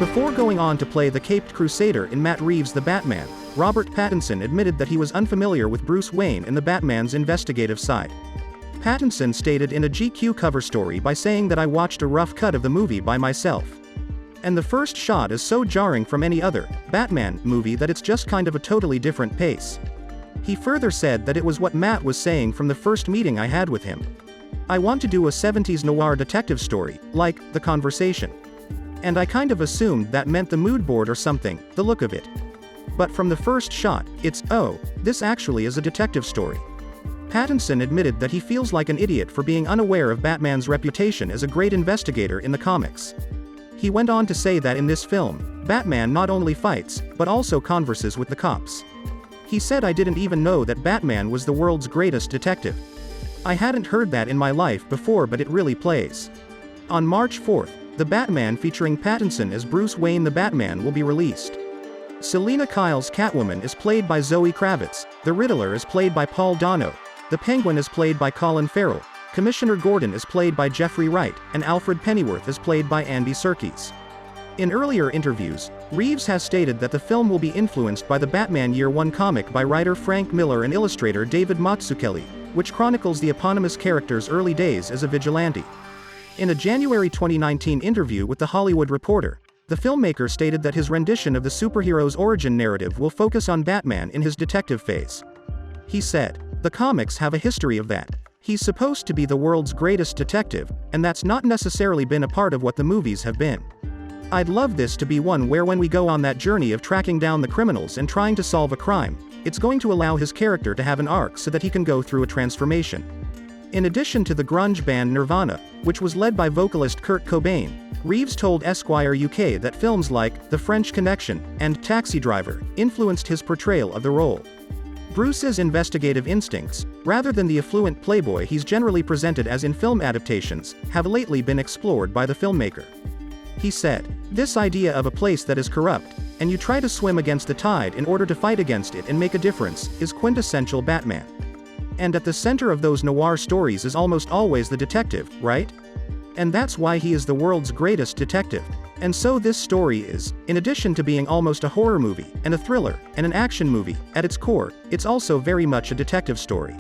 Before going on to play the Caped Crusader in Matt Reeves' The Batman, Robert Pattinson admitted that he was unfamiliar with Bruce Wayne and the Batman's investigative side. Pattinson stated in a GQ cover story by saying that I watched a rough cut of the movie by myself. And the first shot is so jarring from any other Batman movie that it's just kind of a totally different pace. He further said that it was what Matt was saying from the first meeting I had with him. I want to do a 70s noir detective story, like The Conversation. And I kind of assumed that meant the mood board or something, the look of it. But from the first shot, it's, oh, this actually is a detective story. Pattinson admitted that he feels like an idiot for being unaware of Batman's reputation as a great investigator in the comics. He went on to say that in this film, Batman not only fights, but also converses with the cops. He said, I didn't even know that Batman was the world's greatest detective. I hadn't heard that in my life before, but it really plays. On March 4th, The Batman featuring Pattinson as Bruce Wayne the Batman will be released. Selina Kyle's Catwoman is played by Zoe Kravitz, the Riddler is played by Paul Dano, the Penguin is played by Colin Farrell, Commissioner Gordon is played by Jeffrey Wright, and Alfred Pennyworth is played by Andy Serkis. In earlier interviews, Reeves has stated that the film will be influenced by the Batman Year One comic by writer Frank Miller and illustrator David Mazzucchelli, which chronicles the eponymous character's early days as a vigilante. In a January 2019 interview with The Hollywood Reporter, the filmmaker stated that his rendition of the superhero's origin narrative will focus on Batman in his detective phase. He said, "The comics have a history of that. He's supposed to be the world's greatest detective, and that's not necessarily been a part of what the movies have been. I'd love this to be one where when we go on that journey of tracking down the criminals and trying to solve a crime, it's going to allow his character to have an arc so that he can go through a transformation." In addition to the grunge band Nirvana, which was led by vocalist Kurt Cobain, Reeves told Esquire UK that films like The French Connection and Taxi Driver influenced his portrayal of the role. Bruce's investigative instincts, rather than the affluent playboy he's generally presented as in film adaptations, have lately been explored by the filmmaker. He said, "This idea of a place that is corrupt, and you try to swim against the tide in order to fight against it and make a difference, is quintessential Batman. And at the center of those noir stories is almost always the detective, right? And that's why he is the world's greatest detective. And so this story is, in addition to being almost a horror movie, and a thriller, and an action movie, at its core, it's also very much a detective story."